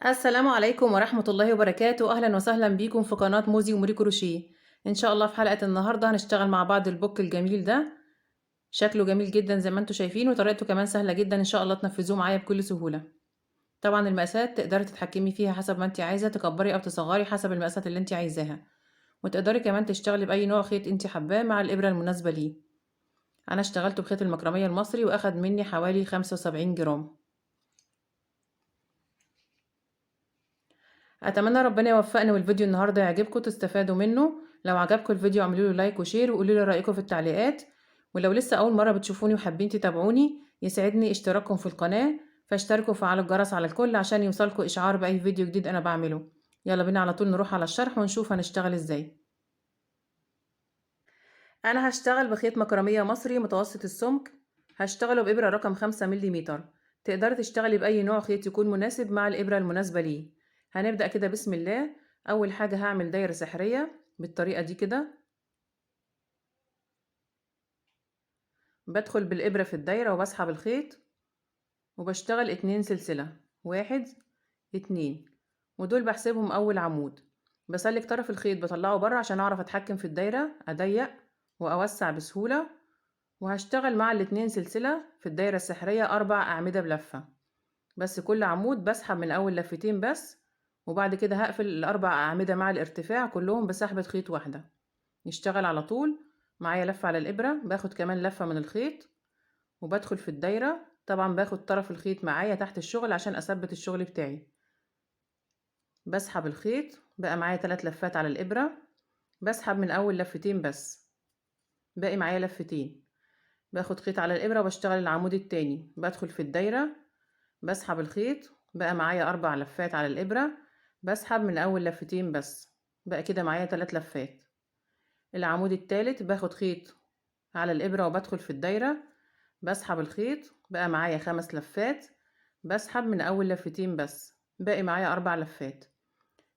السلام عليكم ورحمة الله وبركاته، أهلا وسهلا بيكم في قناة موزي وموري كروشيه. إن شاء الله في حلقة النهاردة هنشتغل مع بعض البوك الجميل ده. شكله جميل جدا زي ما انتوا شايفين، وطريقته كمان سهلة جدا، إن شاء الله تنفذوه معايا بكل سهولة. طبعا المقاسات تقدري تتحكمي فيها حسب ما انت عايزة، تكبري أو تصغري حسب المقاسات اللي انت عايزاها. وتقدري كمان تشتغلي بأي نوع خيط انت حباه مع الإبرة المناسبة ليه. أنا اشتغلت بخيط المكرمية المصري وأخد مني حوالي 75 جرام. اتمنى ربنا يوفقني والفيديو النهارده يعجبكم تستفادوا منه. لو عجبكم الفيديو اعملوا له لايك وشير وقولوا لي رايكم في التعليقات. ولو لسه اول مره بتشوفوني وحابين تتابعوني يسعدني اشتراككم في القناه، فاشتركوا وفعلوا الجرس على الكل عشان يوصلكوا اشعار باي فيديو جديد انا بعمله. يلا بينا على طول نروح على الشرح ونشوف هنشتغل ازاي. انا هشتغل بخيط مكرميه مصري متوسط السمك. هشتغله بابره رقم 5 ملم. تقدري تشتغلي باي نوع خيط يكون مناسب مع الابره المناسبه ليه. هنبدا كده بسم الله. اول حاجه هعمل دايره سحريه بالطريقه دي كده. بدخل بالابره في الدايره وبسحب الخيط وبشتغل 2 سلسله. 1 2. ودول بحسبهم اول عمود. بسلك طرف الخيط بطلعه بره عشان اعرف اتحكم في الدايره، اضيق واوسع بسهوله. وهشتغل مع ال2 سلسلة في الدايرة السحرية 4 أعمدة بلفة. بس كل عمود بسحب من أول لفتين بس. وبعد كده هقفل ال4 أعمدة مع الارتفاع كلهم بسحبة خيط واحدة. نشتغل على طول. معايا لفة على الإبرة، باخد كمان لفة من الخيط وبدخل في الدايرة. طبعا باخد طرف الخيط معايا تحت الشغل عشان أثبت الشغل بتاعي. بسحب الخيط، بقى معايا 3 لفات على الإبرة. بسحب من أول لفتين بس، باقي معايا لفتين. باخد خيط على الإبرة وبشتغل العمود التاني، بدخل في الدايرة. بسحب الخيط، بقى معايا 4 لفات على الإبرة. بسحب من أول لفتين بس، بقى كده معايا 3 لفات. العمود التالت باخد خيط على الإبرة وبدخل في الدايرة. بسحب الخيط، بقى معايا 5 لفات. بسحب من أول لفتين بس، باقي معايا 4 لفات.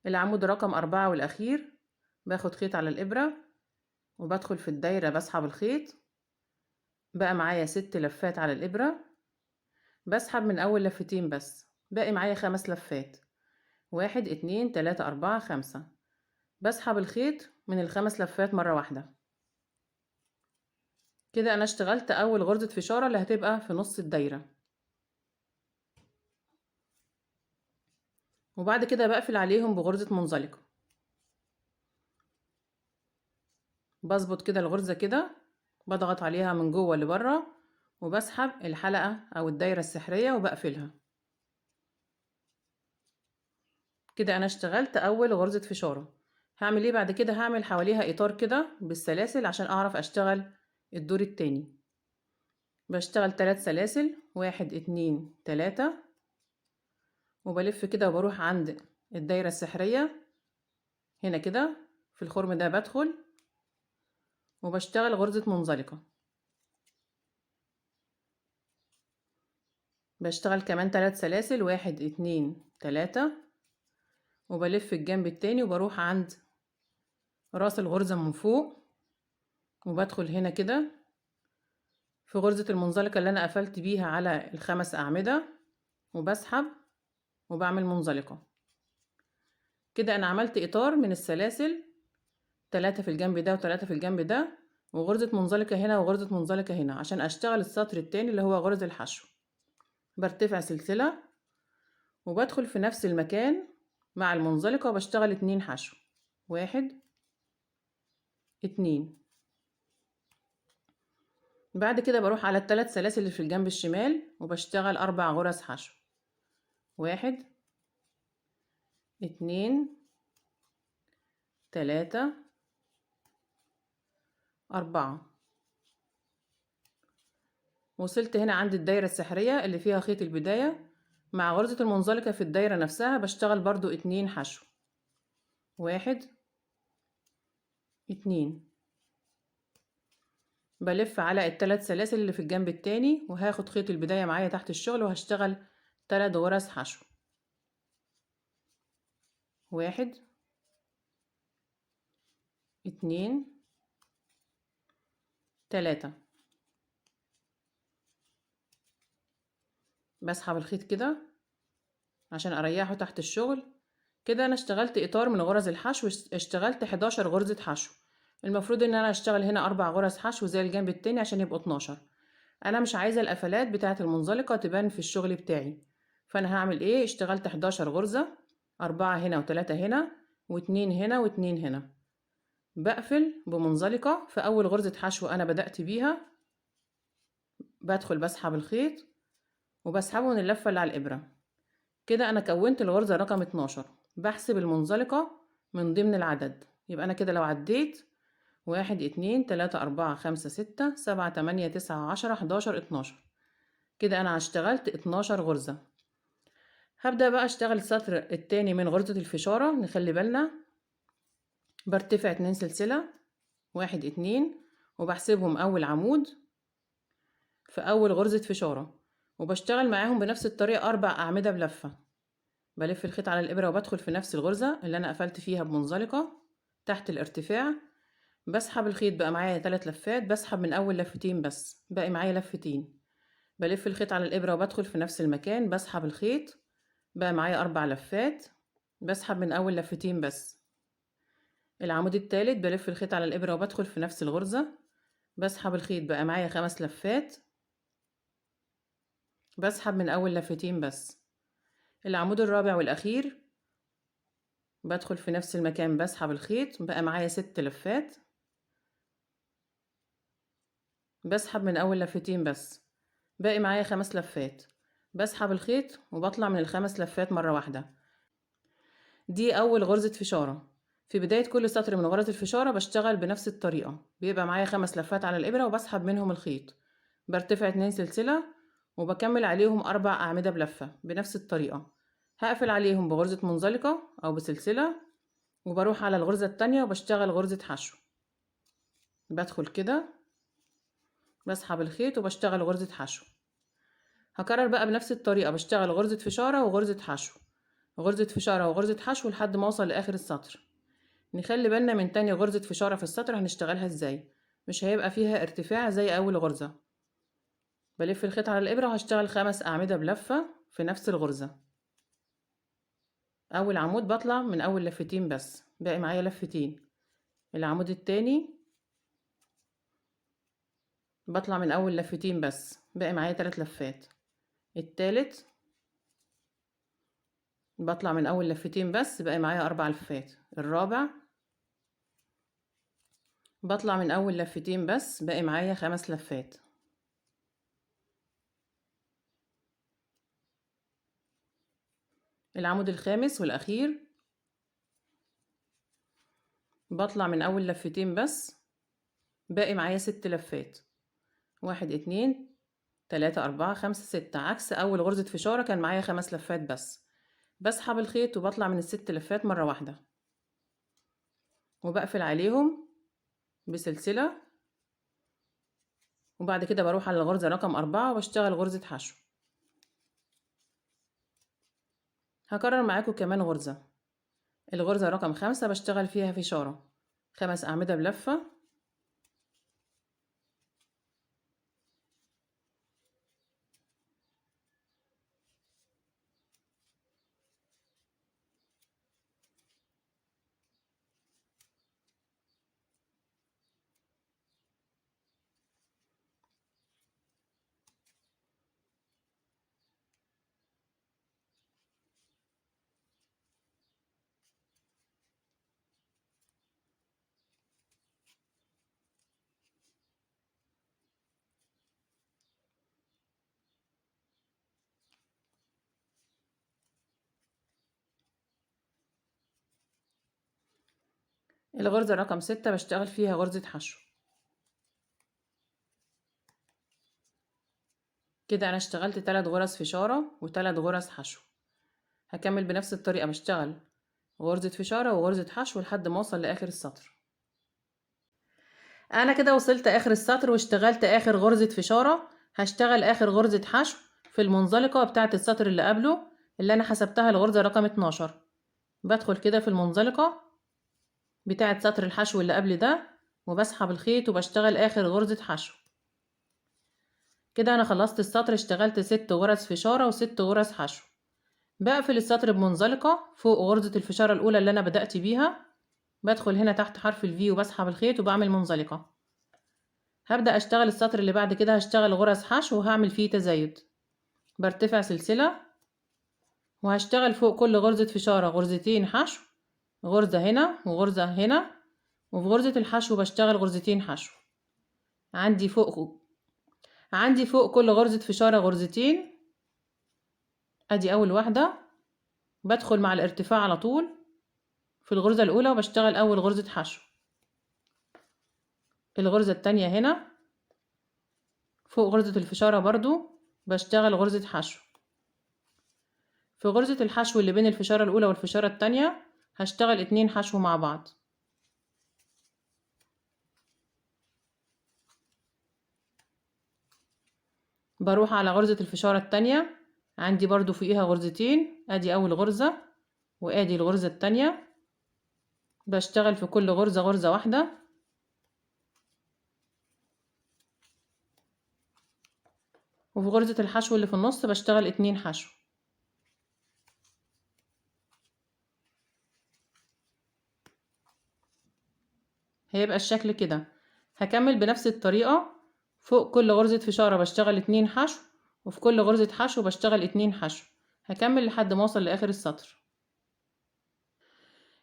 العمود رقم 4 والأخير باخد خيط على الإبرة وبدخل في الدايرة. بسحب الخيط، بقى معايا 6 لفات على الإبرة. بسحب من أول لفتين بس، باقي معايا 5 لفات. 1 2 3 4 5. بسحب الخيط من ال5 لفات مرة واحدة. كده أنا اشتغلت أول غرزة فشارة اللي هتبقى في نص الدايرة. وبعد كده بقفل عليهم بغرزة منزلقة. بظبط كده الغرزة كده، بضغط عليها من جوه لبره وبسحب الحلقة أو الدايرة السحرية وبقفلها. كده أنا اشتغلت أول غرزة فشارة. هعمل ايه بعد كده؟ هعمل حواليها إطار كده بالسلاسل عشان أعرف أشتغل الدور التاني. بشتغل 3 سلاسل، 1 2 3. وبلف كده وبروح عند الدايرة السحرية هنا كده في الخرم ده. بدخل وبشتغل غرزة منزلقة. بشتغل كمان 3 سلاسل، 1 2 3. وبلف الجنب التاني وبروح عند راس الغرزة من فوق وبدخل هنا كده في غرزة المنزلقة اللي أنا قفلت بيها على ال5 أعمدة وبسحب وبعمل منزلقة. كده أنا عملت إطار من السلاسل، 3 في الجنب ده و3 في الجنب ده، وغرزة منزلقة هنا وغرزة منزلقة هنا عشان أشتغل السطر التاني اللي هو غرز الحشو. برتفع سلسلة وبدخل في نفس المكان مع المنزلقة وبشتغل 2 حشو. 1 2. بعد كده بروح على ال3 سلاسل اللي في الجنب الشمال وبشتغل 4 غرز حشو. 1 2 3 4. وصلت هنا عند الدايرة السحرية اللي فيها خيط البداية. مع غرزة المنزلقة في الدايرة نفسها بشتغل برضو 2 حشو. 1 2. بلف على ال3 سلاسل اللي في الجنب التاني وهاخد خيط البداية معايا تحت الشغل وهشتغل 3 غرز حشو. 1 2 3. بسحب الخيط كده عشان اريحه تحت الشغل. كده انا اشتغلت اطار من غرز الحشو، اشتغلت 11 غرزة حشو. المفروض ان انا اشتغل هنا 4 غرز حشو زي الجنب التاني عشان يبقوا 12. انا مش عايزة القفلات بتاعة المنزلقة تبان في الشغل بتاعي، فانا هعمل ايه؟ اشتغلت 11 غرزة، 4 هنا و3 هنا و2 هنا و2 هنا. بقفل بمنزلقة في اول غرزة حشو انا بدأت بيها، بدخل بسحب الخيط وبسحبه من اللفة اللي على الابرة. كده انا كونت الغرزة رقم 12. بحسب المنزلقة من ضمن العدد، يبقى انا كده لو عديت 1 2 3 4 5 6 7 8 9 10 11 12، كده انا اشتغلت 12 غرزة. هبدأ بقى اشتغل السطر التاني من غرزة الفشارة. نخلي بالنا برتفع 2 سلسلة، 1 2، وبحسبهم اول عمود في اول غرزة فشارة، وبشتغل معاهم بنفس الطريقة 4 أعمدة بلفة. بلف الخيط على الإبرة وبدخل في نفس الغرزة اللي أنا قفلت فيها بمنزلقة تحت الارتفاع. بسحب الخيط، بقى معايا 3 لفات، بسحب من أول لفتين بس، باقي معايا لفتين. بلف الخيط على الإبرة وبدخل في نفس المكان، بسحب الخيط، بقى معايا 4 لفات، بسحب من أول لفتين بس. العمود التالت بلف الخيط على الإبرة وبدخل في نفس الغرزة، بسحب الخيط، بقى معايا 5 لفات، بسحب من أول لفتين بس. العمود الرابع والأخير بدخل في نفس المكان، بسحب الخيط، بقى معايا 6 لفات، بسحب من أول لفتين بس، باقي معايا 5 لفات. بسحب الخيط وبطلع من ال5 لفات مرة واحدة. دي أول غرزة فشارة. في بداية كل سطر من غرز الفشارة بشتغل بنفس الطريقة، بيبقى معايا 5 لفات على الإبرة وبسحب منهم الخيط، برتفع 2 سلسلة وبكمل عليهم 4 أعمدة بلفة بنفس الطريقة. هقفل عليهم بغرزة منزلقة أو بسلسلة، وبروح على الغرزة التانية وبشتغل غرزة حشو. بدخل كده، بسحب الخيط وبشتغل غرزة حشو. هكرر بقى بنفس الطريقة، بشتغل غرزة فشارة وغرزة حشو، غرزة فشارة وغرزة حشو لحد ما اوصل لاخر السطر. نخلي بالنا من تاني غرزة فشارة في السطر هنشتغلها ازاي، مش هيبقى فيها ارتفاع زي اول غرزة. بلف الخيط على الابرة وهشتغل 5 اعمدة بلفة في نفس الغرزة. اول عمود بطلع من اول لفتين بس، باقي معايا لفتين. العمود التاني بطلع من اول لفتين بس، باقي معايا 3 لفات. التالت بطلع من اول لفتين بس، باقي معايا 4 لفات. الرابع بطلع من اول لفتين بس، باقي معايا 5 لفات. العمود الخامس والاخير بطلع من اول لفتين بس، باقي معايا 6 لفات. 1 2 3 4 5 6، عكس اول غرزة فشارة كان معايا 5 لفات بس. بسحب الخيط وبطلع من ال6 لفات مرة واحدة، وبقفل عليهم بسلسلة، وبعد كده بروح على الغرزة رقم 4 وبشتغل غرزة حشو. هكرر معاكم كمان غرزة. الغرزة رقم 5 بشتغل فيها فشارة، 5 أعمدة بلفة، الغرزة رقم 6 بشتغل فيها غرزة حشو. كده أنا اشتغلت 3 غرز فشارة و3 غرز حشو. هكمل بنفس الطريقة، بشتغل غرزة فشارة وغرزة حشو لحد ما اوصل لاخر السطر. انا كده وصلت اخر السطر واشتغلت اخر غرزة فشارة. هشتغل اخر غرزة حشو في المنزلقة بتاعة السطر اللي قبله اللي انا حسبتها الغرزة رقم 12. بدخل كده في المنزلقة بتاعة سطر الحشو اللي قبل ده، وبسحب الخيط وبشتغل اخر غرزة حشو. كده انا خلصت السطر، اشتغلت 6 غرز فشارة و6 غرز حشو. بقفل السطر بمنزلقة فوق غرزة الفشارة الأولى اللي أنا بدأت بيها. بدخل هنا تحت حرف الفي وبسحب الخيط وبعمل منزلقة. هبدأ أشتغل السطر اللي بعد كده، هشتغل غرز حشو وهعمل فيه تزايد. برتفع سلسلة وهشتغل فوق كل غرزة فشارة غرزتين حشو، غرزة هنا وغرزة هنا، وفي غرزة الحشو بشتغل غرزتين حشو. عندي فوق كل غرزة فشارة غرزتين. ادي اول واحدة، بدخل مع الارتفاع على طول في الغرزة الاولى وبشتغل اول غرزة حشو. الغرزة التانية هنا فوق غرزة الفشارة برضو بشتغل غرزة حشو. في غرزة الحشو اللي بين الفشارة الاولى والفشارة التانية هشتغل 2 حشو مع بعض. بروح على غرزة الفشارة التانية، عندي برضو فوقيها غرزتين. ادي اول غرزة وادي الغرزة التانية، بشتغل في كل غرزة غرزة واحدة. وفي غرزة الحشو اللي في النص بشتغل 2 حشو. هيبقى الشكل كده. هكمل بنفس الطريقة، فوق كل غرزة فشارة بشتغل 2 حشو، وفي كل غرزة حشو بشتغل 2 حشو. هكمل لحد ما اوصل لاخر السطر.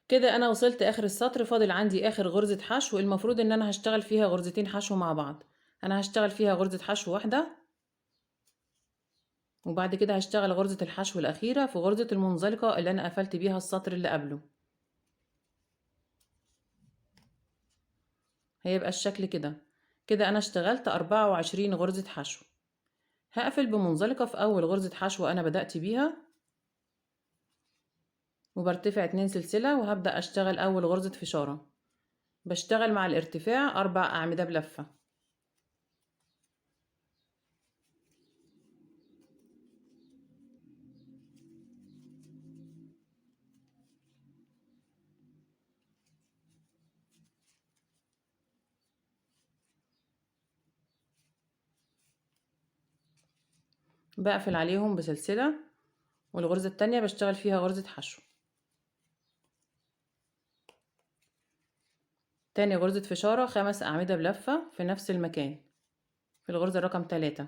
كده انا وصلت اخر السطر، فاضل عندي اخر غرزة حشو المفروض ان انا هشتغل فيها غرزتين حشو مع بعض. انا هشتغل فيها غرزة حشو واحدة، وبعد كده هشتغل غرزة الحشو الاخيرة في غرزة المنزلقة اللي انا قفلت بيها السطر اللي قبله. هيبقى الشكل كده. كده انا اشتغلت 24 غرزة حشو. هقفل بمنزلقة في اول غرزة حشو انا بدأت بيها، وبرتفع 2 سلسلة وهبدأ اشتغل اول غرزة فشارة. بشتغل مع الارتفاع 4 اعمدة بلفة. بقفل عليهم بسلسلة، والغرزة التانية بشتغل فيها غرزة حشو. تاني غرزة فشارة 5 اعمدة بلفة في نفس المكان في الغرزة رقم 3.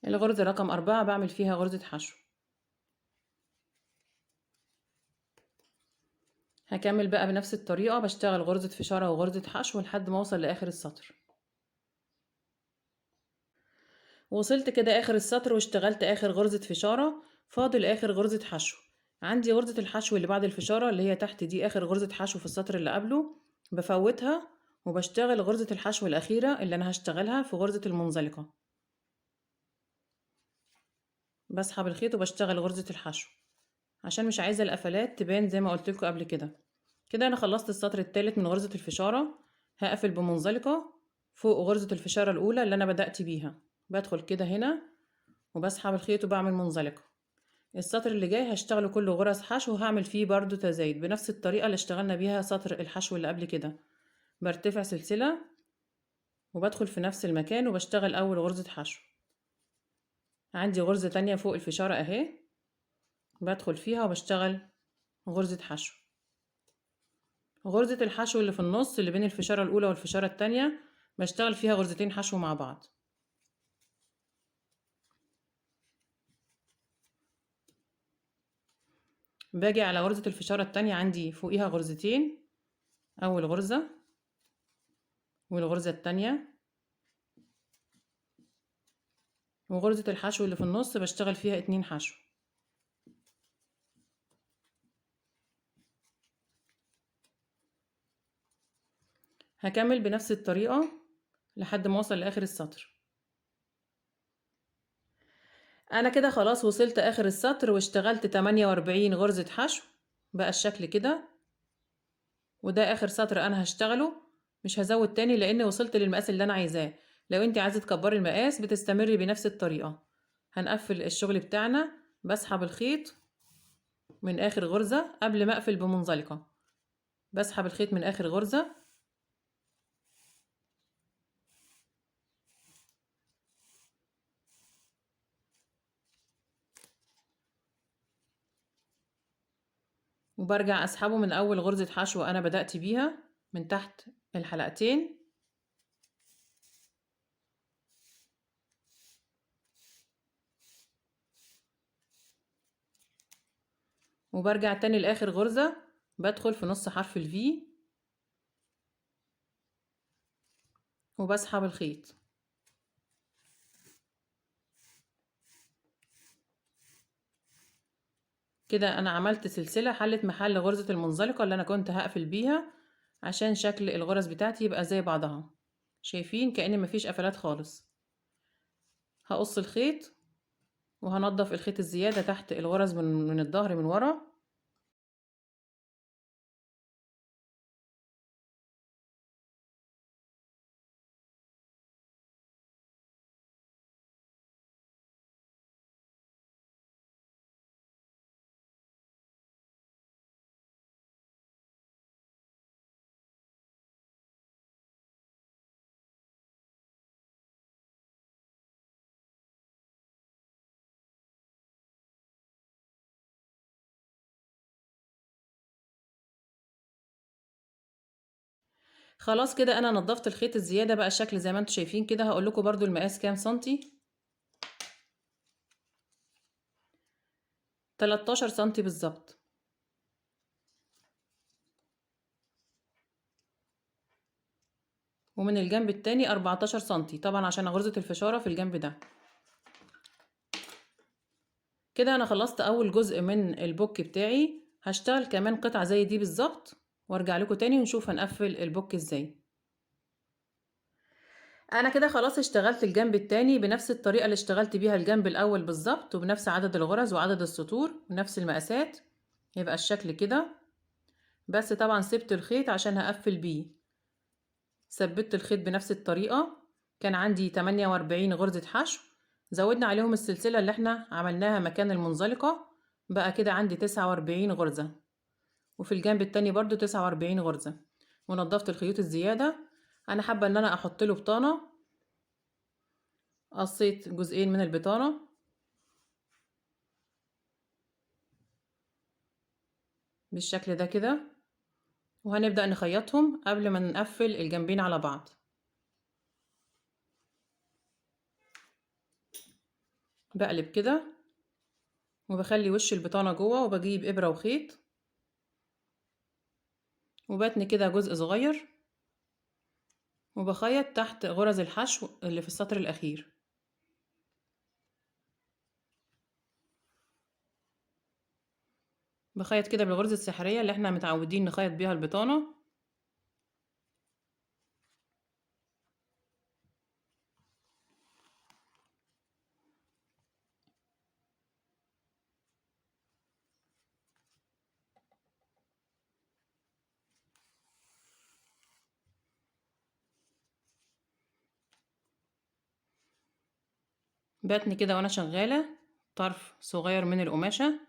الغرزة رقم 4 بعمل فيها غرزة حشو. هكمل بقى بنفس الطريقة، بشتغل غرزة فشارة وغرزة حشو لحد ما اوصل لاخر السطر. وصلت كده اخر السطر واشتغلت اخر غرزة فشارة، فاضل اخر غرزة حشو. عندي غرزة الحشو اللي بعد الفشارة اللي هي تحت دي اخر غرزة حشو في السطر اللي قبله، بفوتها وبشتغل غرزة الحشو الاخيرة اللي انا هشتغلها في غرزة المنزلقة. بسحب الخيط وبشتغل غرزة الحشو عشان مش عايزة القفلات تبان زي ما قلت لكم قبل كده. كده انا خلصت السطر الثالث من غرزة الفشارة. هقفل بمنزلقة فوق غرزة الفشارة الاولى اللي انا بدأت بيها. بدخل كده هنا وبسحب الخيط وبعمل منزلقة. السطر اللي جاي هشتغله كله غرز حشو، وهعمل فيه برضو تزايد بنفس الطريقة اللي اشتغلنا بيها سطر الحشو اللي قبل كده. برتفع سلسلة وبدخل في نفس المكان وبشتغل اول غرزة حشو. عندي غرزة تانية فوق الفشارة اهي، بدخل فيها وبشتغل غرزة حشو. غرزة الحشو اللي في النص اللي بين الفشارة الاولى والفشارة التانية بشتغل فيها غرزتين حشو مع بعض. باجي على غرزة الفشارة التانية، عندي فوقيها غرزتين، اول غرزة والغرزة التانية، وغرزة الحشو اللي في النص بشتغل فيها 2 حشو. هكمل بنفس الطريقة لحد ما اوصل لاخر السطر. انا كده خلاص وصلت اخر السطر واشتغلت 48 غرزة حشو. بقى الشكل كده، وده اخر سطر انا هشتغله، مش هزود تاني لان وصلت للمقاس اللي انا عايزاه. لو انت عايزة تكبري المقاس بتستمري بنفس الطريقة. هنقفل الشغل بتاعنا، بسحب الخيط من اخر غرزة قبل ما اقفل بمنزلقة. بسحب الخيط من اخر غرزة وبرجع اسحبه من اول غرزة حشو انا بدأت بيها من تحت الحلقتين، وبرجع تاني لاخر غرزة بدخل في نص حرف الفي وبسحب الخيط. كده انا عملت سلسلة حلت محل غرزة المنزلقة اللي انا كنت هقفل بيها عشان شكل الغرز بتاعتي يبقى زي بعضها. شايفين كأن مفيش قفلات خالص. هقص الخيط وهنضف الخيط الزيادة تحت الغرز من الظهر من ورا. خلاص كده انا نضفت الخيط الزيادة بقى الشكل زي ما انتم شايفين كده. هقول لكم برضو المقاس كام سنتي. 13 سنتي بالظبط. ومن الجنب التاني 14 سنتي طبعا عشان غرزة الفشارة في الجنب ده. كده انا خلصت اول جزء من البوك بتاعي. هشتغل كمان قطعة زي دي بالظبط وارجع لكم تاني ونشوف هنقفل البوك ازاي. انا كده خلاص اشتغلت الجنب التاني بنفس الطريقة اللي اشتغلت بيها الجنب الاول بالظبط، وبنفس عدد الغرز وعدد السطور ونفس المقاسات. يبقى الشكل كده، بس طبعا سبت الخيط عشان هقفل بيه. ثبت الخيط بنفس الطريقة. كان عندي 48 غرزة حشو، زودنا عليهم السلسلة اللي احنا عملناها مكان المنزلقة، بقى كده عندي 49 غرزة. وفي الجنب التاني برضو 49 غرزة. ونضفت الخيوط الزيادة. انا حابة ان انا احط له بطانة. قصيت جزئين من البطانة بالشكل ده كده، وهنبدأ نخيطهم قبل ما نقفل الجنبين على بعض. بقلب كده وبخلي وش البطانة جوه، وبجيب إبرة وخيط وبتني كده جزء صغير، وبخيط تحت غرز الحشو اللي في السطر الأخير. بخيط كده بالغرزة السحرية اللي احنا متعودين نخيط بيها البطانة. بتني كده وانا شغالة طرف صغير من القماشة.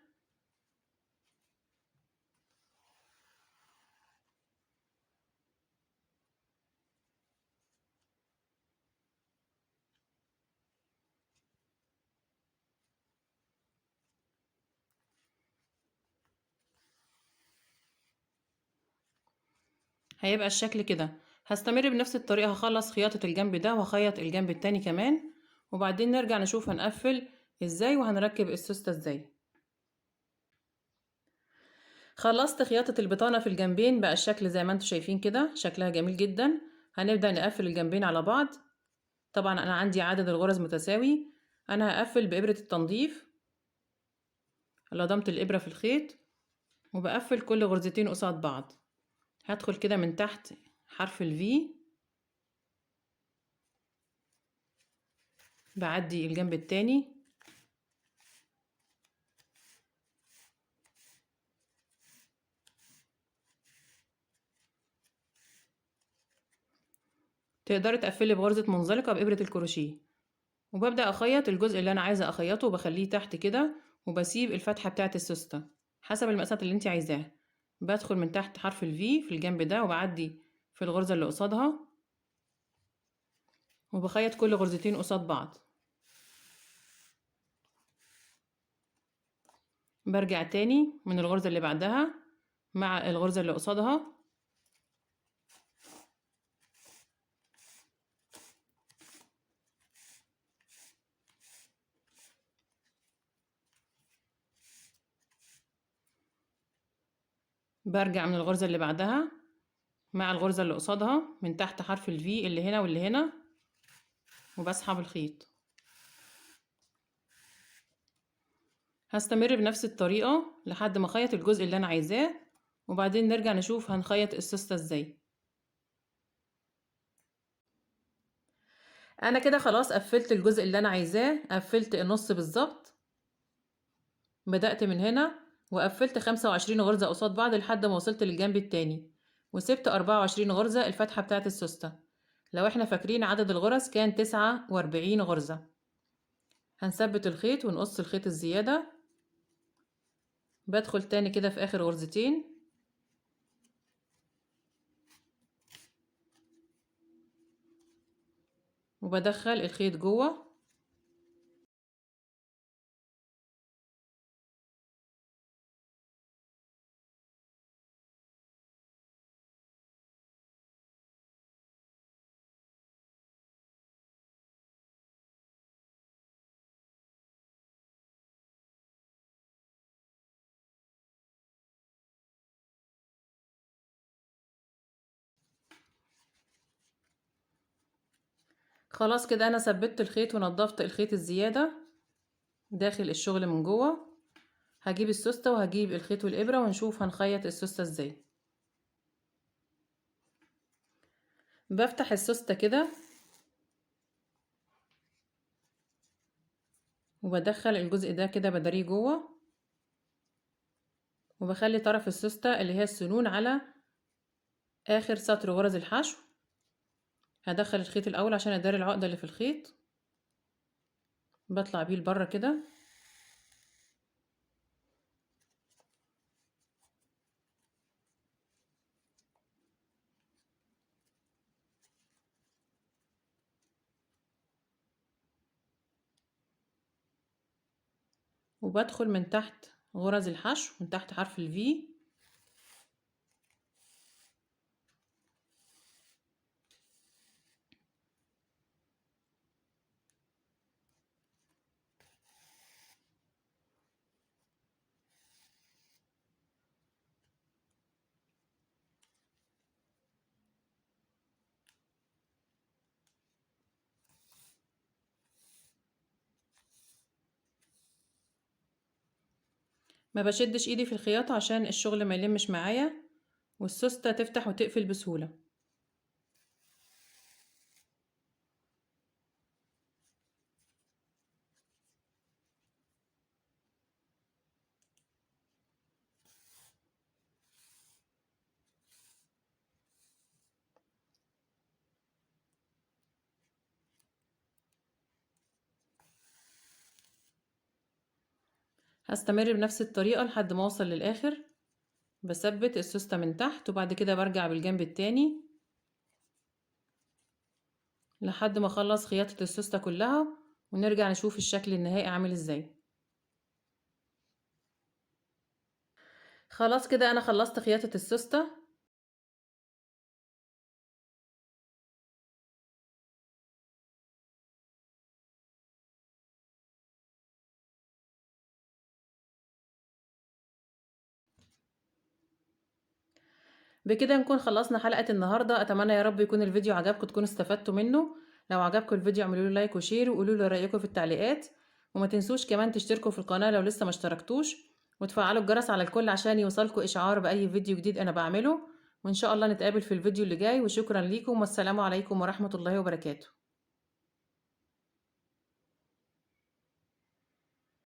هيبقى الشكل كده. هستمر بنفس الطريقة، هخلص خياطة الجنب ده وهخيط الجنب التاني كمان، وبعدين نرجع نشوف هنقفل ازاي وهنركب السوستة ازاي. خلصت خياطة البطانة في الجنبين، بقى الشكل زي ما انتم شايفين كده، شكلها جميل جدا. هنبدأ نقفل الجنبين على بعض. طبعا انا عندي عدد الغرز متساوي. انا هقفل بإبرة التنظيف. لضمت الإبرة في الخيط وبقفل كل غرزتين قصاد بعض. هدخل كده من تحت حرف الفي، بعدي الجنب التاني تقدري تقفلي بغرزة منزلقة بإبرة الكروشيه. وببدأ أخيط الجزء اللي أنا عايزة أخيطه وبخليه تحت كده، وبسيب الفتحة بتاعة السوستة حسب المقاسات اللي انت عايزاها. بدخل من تحت حرف الفي في الجنب ده وبعدي في الغرزة اللي قصادها، وبخيط كل غرزتين قصاد بعض. برجع تاني من الغرزة اللي بعدها مع الغرزة اللي قصادها، برجع من الغرزة اللي بعدها مع الغرزة اللي قصادها من تحت حرف الفي اللي هنا واللي هنا، وبسحب الخيط. هستمر بنفس الطريقة لحد ما اخيط الجزء اللي انا عايزاه، وبعدين نرجع نشوف هنخيط السوستة ازاي. انا كده خلاص قفلت الجزء اللي انا عايزاه، قفلت النص بالظبط. بدأت من هنا وقفلت 25 غرزة قصاد بعض لحد ما وصلت للجنب التاني، وسبت 24 غرزة الفتحة بتاعت السوستة. لو احنا فاكرين عدد الغرز كان 49 غرزة. هنثبت الخيط ونقص الخيط الزيادة. بدخل تاني كده في آخر غرزتين، وبدخل الخيط جوه. خلاص كده انا ثبت الخيط ونضفت الخيط الزيادة داخل الشغل من جوه. هجيب السوستة وهجيب الخيط والإبرة ونشوف هنخيط السوستة ازاي. بفتح السوستة كده وبدخل الجزء ده كده بداريه جوه، وبخلي طرف السوستة اللي هي السنون على آخر سطر غرز الحشو. هدخل الخيط الأول عشان أداري العقدة اللي في الخيط، بطلع بيه لبره كده. وبدخل من تحت غرز الحشو من تحت حرف الفي، ما بشدش ايدي في الخياطة عشان الشغل ما يلمش معايا والسوستة تفتح وتقفل بسهولة. هستمر بنفس الطريقة لحد ما اوصل للآخر. بثبت السوستة من تحت وبعد كده برجع بالجنب التاني لحد ما اخلص خياطة السوستة كلها، ونرجع نشوف الشكل النهائي عامل ازاي. خلاص كده انا خلصت خياطة السوستة. بكده نكون خلصنا حلقة النهاردة. اتمنى يا رب يكون الفيديو عجبكم، تكونوا استفدتوا منه. لو عجبكم الفيديو اعملوا له لايك وشير وقولوا لي رأيكم في التعليقات، وما تنسوش كمان تشتركوا في القناة لو لسه ما اشتركتوش، وتفعلوا الجرس على الكل عشان يوصلكوا اشعار بأي فيديو جديد انا بعمله. وان شاء الله نتقابل في الفيديو اللي جاي، وشكرا ليكم والسلام عليكم ورحمة الله وبركاته.